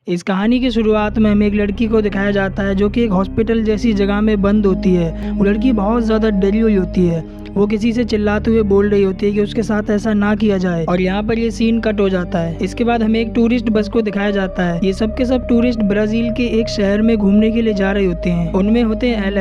इस कहानी की शुरुआत में हमें एक लड़की को दिखाया जाता है जो कि एक हॉस्पिटल जैसी जगह में बंद होती है। वो लड़की बहुत ज़्यादा डरी हुई होती है। वो किसी से चिल्लाते हुए बोल रही होती है कि उसके साथ ऐसा ना किया जाए और यहाँ पर ये सीन कट हो जाता है। इसके बाद हमें एक टूरिस्ट बस को दिखाया जाता है। ये सब के सब टूरिस्ट ब्राजील के एक शहर में घूमने के लिए जा रहे होते हैं। उनमें होते हैं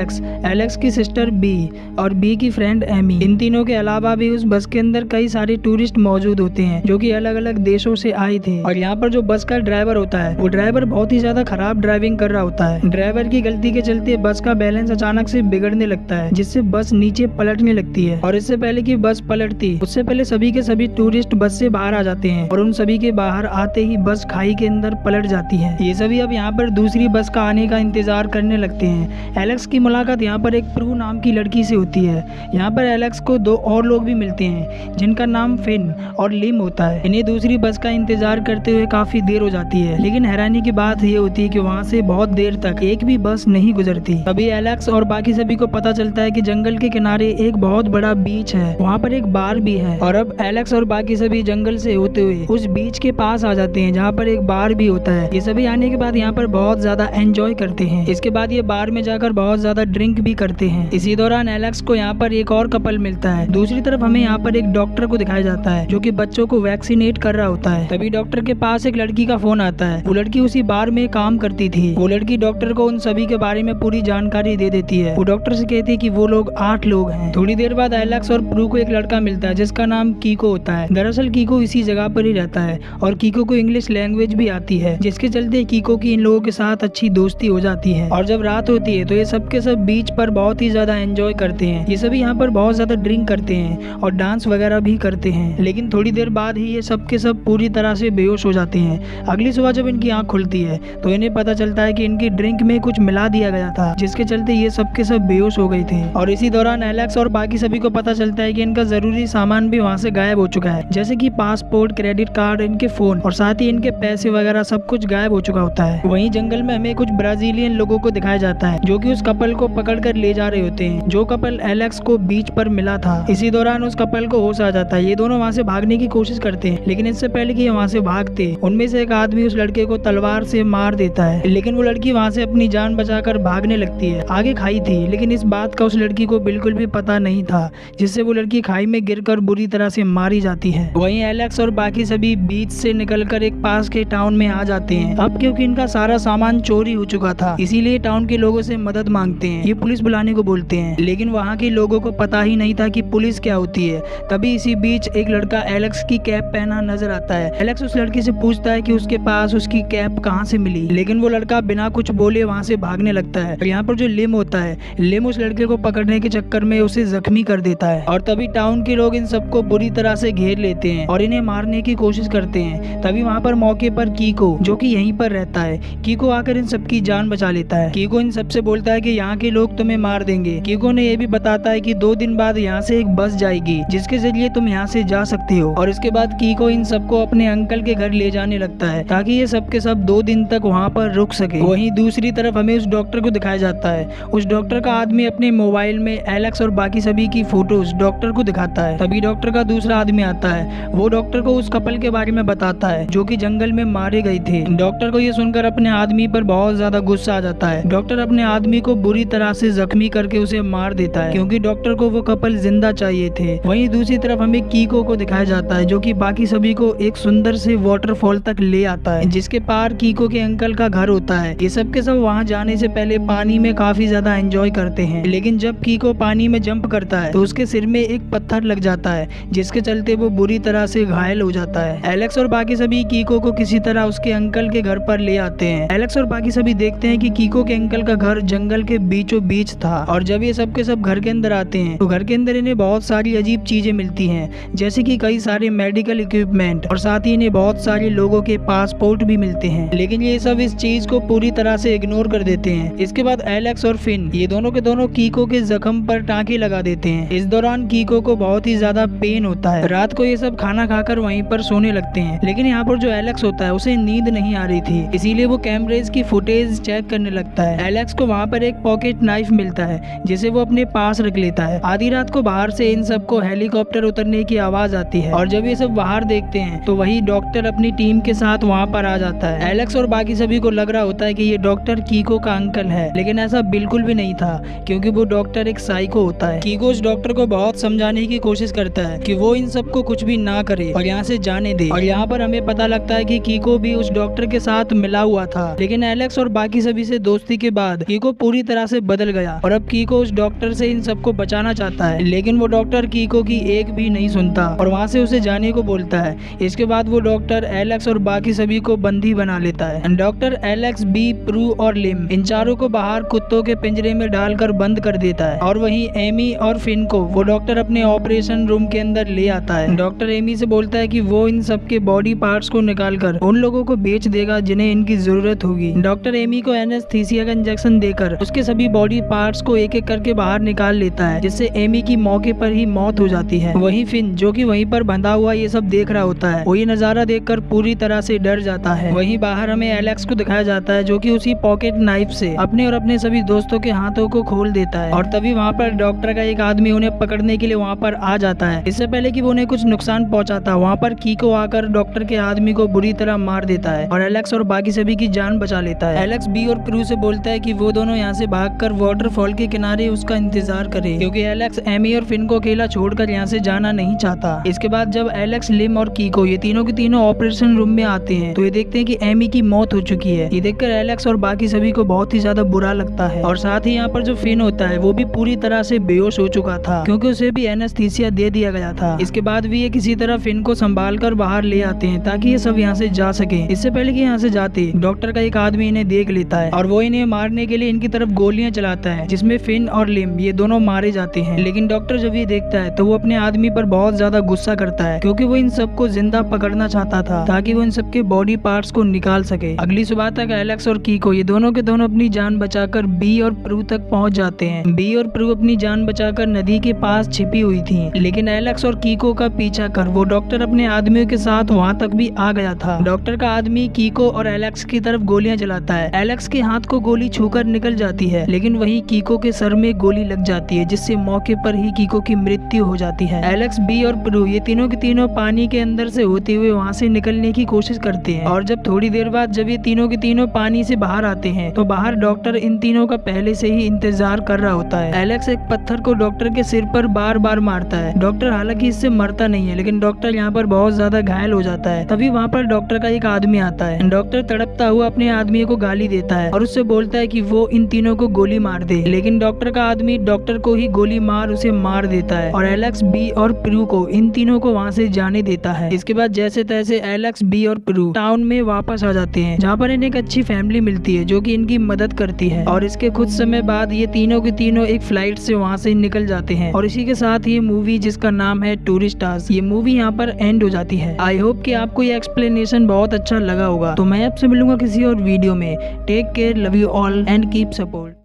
एलेक्स की सिस्टर बी और बी की फ्रेंड एमी। इन तीनों के अलावा भी उस बस के अंदर कई सारे टूरिस्ट मौजूद होते हैं जो कि अलग अलग देशों से आए थे। और यहाँ पर जो बस का ड्राइवर होता है वो ड्राइवर बहुत ही ज्यादा खराब ड्राइविंग कर रहा होता है। ड्राइवर की गलती के चलते बस का बैलेंस अचानक से बिगड़ने लगता है जिससे बस नीचे पलटने लगती है। और इससे पहले कि बस पलटती उससे पहले सभी के सभी टूरिस्ट बस से बाहर आ जाते हैं और उन सभी के बाहर आते ही बस खाई के अंदर पलट जाती है। ये सभी अब यहाँ पर दूसरी बस का आने का इंतजार करने लगते हैं। एलेक्स की मुलाकात यहाँ पर एक प्रू नाम की लड़की से होती है। यहाँ पर एलेक्स को दो और लोग भी मिलते हैं जिनका नाम फिन और लिम होता है। इन्हें दूसरी बस का इंतजार करते हुए काफी देर हो जाती है, लेकिन हैरानी की बात ये होती है कि वहाँ से बहुत देर तक एक भी बस नहीं गुजरती। तभी एलेक्स और बाकी सभी को पता चलता है कि जंगल के किनारे एक बहुत बड़ा बीच है, वहाँ पर एक बार भी है। और अब एलेक्स और बाकी सभी जंगल से होते हुए उस बीच के पास आ जाते हैं जहाँ पर एक बार भी होता है। ये सभी आने के बाद यहाँ पर बहुत ज्यादा एंजॉय करते हैं। इसके बाद ये बार में जाकर बहुत ज्यादा ड्रिंक भी करते हैं। इसी दौरान एलेक्स को यहाँ पर एक और कपल मिलता है। दूसरी तरफ हमें यहाँ पर एक डॉक्टर को दिखाया जाता है जो कि बच्चों को वैक्सीनेट कर रहा होता है। तभी डॉक्टर के पास एक लड़की का फोन आता है। वो लड़की उसी बार में काम करती थी। वो लड़की डॉक्टर को उन सभी के बारे में पूरी जानकारी दे देती है। वो डॉक्टर से कहती है कि वो लोग 8 लोग हैं। थोड़ी देर बाद एलेक्स और प्रू को एक लड़का मिलता है जिसका नाम कीको होता है। दरअसल कीको इसी जगह पर ही रहता है और कीको को इंग्लिश लैंग्वेज भी आती है, जिसके चलते कीको की इन लोगों के साथ अच्छी दोस्ती हो जाती है। और जब रात होती है तो ये सब के सब बीच पर बहुत ही ज्यादा एंजॉय करते हैं। ये सभी यहाँ पर बहुत ज्यादा ड्रिंक करते हैं और डांस वगैरह भी करते हैं, लेकिन थोड़ी देर बाद ही ये सब के सब पूरी तरह से बेहोश हो जाते हैं। अगली सुबह जब इनकी आंख खुलती है तो इन्हें पता चलता है कि इनकी ड्रिंक में कुछ मिला दिया गया था, जिसके चलते ये सब के सब बेहोश हो गए थे। और इसी दौरान एलेक्स और बाकी सभी को पता चलता है कि इनका जरूरी सामान भी वहाँ से गायब हो चुका है, जैसे कि पासपोर्ट, क्रेडिट कार्ड, इनके फोन और साथ ही इनके पैसे वगैरह सब कुछ गायब हो चुका होता है। वहीं जंगल में हमें कुछ ब्राजीलियन लोगों को दिखाया जाता है जो कि उस कपल को पकड़ कर ले जा रहे होते हैं, जो कपल एलेक्स को बीच पर मिला था। इसी दौरान उस कपल को होश आ जाता है। ये दोनों वहाँ से भागने की कोशिश करते हैं, लेकिन इससे पहले कि वहाँ से भागते उनमें से एक आदमी उस लड़के को तलवार से मार देता है, लेकिन वो लड़की वहाँ से अपनी जान बचाकर भागने लगती है। आगे खाई थी, लेकिन इस बात का उस लड़की को बिल्कुल भी पता नहीं था, जिससे वो लड़की खाई में गिरकर बुरी तरह से मारी जाती है। वहीं एलेक्स और बाकी सभी बीच से निकलकर एक पास के टाउन में आ जाते हैं। अब क्योंकि इनका सारा सामान चोरी हो चुका था, इसीलिए टाउन के लोगों से मदद मांगते हैं। ये पुलिस बुलाने को बोलते हैं, लेकिन वहाँ के लोगों को पता ही नहीं था कि पुलिस क्या होती है। तभी इसी बीच एक लड़का एलेक्स की कैप पहना नजर आता है। एलेक्स उस लड़की से पूछता है कि उसके पास उसकी कैप कहाँ से मिली, लेकिन वो लड़का बिना कुछ बोले वहाँ से भागने लगता है। और यहाँ पर जो लिम होता है, लिम उस लड़के को पकड़ने के चक्कर में उसे जख्मी कर देता है। और तभी टाउन के लोग इन सबको बुरी तरह से घेर लेते हैं और इन्हें मारने की कोशिश करते हैं। तभी वहाँ पर मौके पर कीको, जो कि यहीं पर रहता है, कीको आकर इन सबकी जान बचा लेता है। कीको इन सबसे बोलता है कि यहाँ के लोग तुम्हें मार देंगे। कीको ने यह भी बताता है कि 2 दिन बाद यहाँ से एक बस जाएगी जिसके जरिए तुम यहाँ से जा सकते हो। और इसके बाद कीको इन सबको अपने अंकल के घर ले जाने लगता है ताकि ये सब के सब 2 दिन तक वहाँ पर रुक सके। वहीं दूसरी तरफ हमें उस डॉक्टर को दिखाया जाता है। उस डॉक्टर का आदमी अपने मोबाइल में एलेक्स और बाकी सभी की फोटोज डॉक्टर को दिखाता है। तभी डॉक्टर का दूसरा आदमी आता है। वो डॉक्टर को उस कपल के बारे में बताता है जो कि जंगल में मारे गए थे। डॉक्टर को ये सुनकर अपने आदमी पर बहुत ज्यादा गुस्सा आ जाता है। डॉक्टर अपने आदमी को बुरी तरह से जख्मी करके उसे मार देता है क्योंकि डॉक्टर को वो कपल जिंदा चाहिए थे। वहीं दूसरी तरफ हमें कीको को दिखाया जाता है जो कि बाकी सभी को एक सुंदर से वाटरफॉल तक ले आता है, जिसके पार कीको के अंकल का घर होता है। ये सब के सब वहाँ जाने से पहले पानी में काफी ज्यादा एंजॉय करते हैं, लेकिन जब कीको पानी में जंप करता है तो उसके सिर में एक पत्थर लग जाता है, जिसके चलते वो बुरी तरह से घायल हो जाता है। एलेक्स और बाकी सभी कीको को किसी तरह उसके अंकल के घर पर ले आते हैं। एलेक्स और बाकी सभी देखते हैं कि कीको के अंकल का घर जंगल के बीचों बीच था। और जब ये सब के सब घर के अंदर आते हैं तो घर के अंदर इन्हें बहुत सारी अजीब चीजें मिलती हैं, जैसे कि कई सारे मेडिकल इक्विपमेंट और साथ ही इन्हें बहुत सारे लोगों के पासपोर्ट भी मिलते हैं, लेकिन ये सब इस चीज को पूरी तरह से इग्नोर कर देते हैं। इसके बाद एलेक्स और फिन ये दोनों के दोनों कीको के जख्म पर टांके लगा देते हैं। इस दौरान कीको को बहुत ही ज्यादा पेन होता है। रात को ये सब खाना खाकर वहीं पर सोने लगते हैं, लेकिन यहाँ पर जो एलेक्स होता है उसे नींद नहीं आ रही थी, इसीलिए वो कैमरेज की फुटेज चेक करने लगता है। एलेक्स को वहाँ पर एक पॉकेट नाइफ मिलता है जिसे वो अपने पास रख लेता है। आधी रात को बाहर से इन सबको हेलीकॉप्टर उतरने की आवाज आती है और जब ये सब बाहर देखते हैं तो वही डॉक्टर अपनी टीम के साथ वहाँ पर आ जाता है। है। एलेक्स और बाकी सभी को लग रहा होता है कि ये डॉक्टर कीको का अंकल है, लेकिन ऐसा बिल्कुल भी नहीं था, क्योंकि वो डॉक्टर एक साइको होता है। कीको उस डॉक्टर को बहुत समझाने की कोशिश करता है कि वो इन सबको कुछ भी ना करे और यहाँ से जाने दे। और यहाँ पर हमें पता लगता है कि कीको भी उस डॉक्टर के साथ मिला हुआ था, लेकिन एलेक्स और बाकी सभी से दोस्ती के बाद कीको पूरी तरह से बदल गया और अब कीको उस डॉक्टर से इन सबको बचाना चाहता है, लेकिन वो डॉक्टर कीको की एक भी नहीं सुनता और वहाँ से उसे जाने को बोलता है। इसके बाद वो डॉक्टर एलेक्स और बाकी सभी को बंदी बना लेता है। डॉक्टर एलेक्स, बी, प्रू और लिम इन चारों को बाहर कुत्तों के पिंजरे में डालकर बंद कर देता है और वहीं एमी और फिन को वो डॉक्टर अपने ऑपरेशन रूम के अंदर ले आता है। डॉक्टर एमी से बोलता है कि वो इन सबके बॉडी पार्ट्स को निकालकर उन लोगों को बेच देगा जिन्हें इनकी जरूरत होगी। डॉक्टर एमी को एनेस्थीसिया का इंजेक्शन देकर उसके सभी बॉडी पार्ट्स को एक एक करके बाहर निकाल लेता है, जिससे एमी की मौके पर ही मौत हो जाती है। वहीं फिन, जो कि वहीं पर बंधा हुआ ये सब देख रहा होता है, वो ये नजारा देखकर पूरी तरह से डर जाता है। वहीं बाहर हमें एलेक्स को दिखाया जाता है, जो कि उसी पॉकेट नाइफ से अपने और अपने सभी दोस्तों के हाथों को खोल देता है और तभी वहाँ पर डॉक्टर का एक आदमी उन्हें पकड़ने के लिए वहाँ पर आ जाता है। इससे पहले कि वो उन्हें कुछ नुकसान पहुंचाता, वहाँ पर कीको आकर डॉक्टर के आदमी को बुरी तरह मार देता है और एलेक्स और बाकी सभी की जान बचा लेता है। एलेक्स बी और प्रू से बोलता है कि वो दोनों यहाँ से भागकर वाटरफॉल के किनारे उसका इंतजार करे, क्योंकि एलेक्स एमी और फिन को अकेला छोड़कर यहाँ से जाना नहीं चाहता। इसके बाद जब एलेक्स, लिम और कीको ये तीनों के तीनों ऑपरेशन रूम में आते हैं तो ये देखते हैं कि एमी की मौत हो चुकी है। ये देखकर एलेक्स और बाकी सभी को बहुत ही ज्यादा बुरा लगता है और साथ ही यहाँ पर जो फिन होता है वो भी पूरी तरह से बेहोश हो चुका था, क्योंकि उसे भी एनेस्थीसिया दे दिया गया था। इसके बाद भी ये किसी तरह फिन को संभाल कर बाहर ले आते हैं ताकि ये सब यहाँ से जा सके। इससे पहले कि यहाँ से जाते डॉक्टर का एक आदमी इन्हें देख लेता है और वो इन्हें मारने के लिए इनकी तरफ गोलियां चलाता है, जिसमें फिन और लिम ये दोनों मारे जाते हैं। लेकिन डॉक्टर जब ये देखता है तो वो अपने आदमी पर बहुत ज्यादा गुस्सा करता है, क्योंकि वो इन सबको जिंदा पकड़ना चाहता था ताकि वो इन सबके बॉडी पार्ट्स को निकाल सके। अगली सुबह तक एलेक्स और कीको ये दोनों के दोनों अपनी जान बचाकर बी और प्रू तक पहुंच जाते हैं। बी और प्रू अपनी जान बचाकर नदी के पास छिपी हुई थी, लेकिन एलेक्स और कीको का पीछा कर वो डॉक्टर अपने आदमियों के साथ वहां तक भी आ गया था। डॉक्टर का आदमी कीको और एलेक्स की तरफ गोलियां चलाता है। एलेक्स के हाथ को गोली छूकर निकल जाती है, लेकिन वहीं कीको के सर में गोली लग जाती है, जिससे मौके पर ही कीको की मृत्यु हो जाती है। एलेक्स, बी और प्रू ये तीनों के तीनों पानी के अंदर से होते हुए वहां से निकलने की कोशिश करते हैं और जब थोड़ी देर बाद जब ये तीनों के तीनों पानी से बाहर आते हैं तो बाहर डॉक्टर इन तीनों का पहले से ही इंतजार कर रहा होता है। एलेक्स एक पत्थर को डॉक्टर के सिर पर बार बार मारता है। डॉक्टर हालांकि इससे मरता नहीं है, लेकिन डॉक्टर यहाँ पर बहुत ज्यादा घायल हो जाता है। तभी वहाँ पर डॉक्टर का एक आदमी आता है। डॉक्टर तड़पता हुआ अपने आदमी को गाली देता है और उससे बोलता है कि वो इन तीनों को गोली मार दे, लेकिन डॉक्टर का आदमी डॉक्टर को ही गोली मार उसे मार देता है और एलेक्स, बी और प्रू को इन तीनों को वहाँ से जाने देता है। इसके बाद जैसे तैसे एलेक्स, बी और प्रू टाउन में वापस आ जाते हैं, जहाँ पर इन्हें एक अच्छी फैमिली मिलती है जो कि इनकी मदद करती है और इसके कुछ समय बाद ये तीनों के तीनों एक फ्लाइट से वहाँ से निकल जाते हैं और इसी के साथ ये मूवी जिसका नाम है टूरिस्ट स्टार्स, ये मूवी यहाँ पर एंड हो जाती है। आई होप कि आपको ये एक्सप्लेनेशन बहुत अच्छा लगा होगा। तो मैं आपसे मिलूंगा किसी और वीडियो में। Take care, love you all and keep support.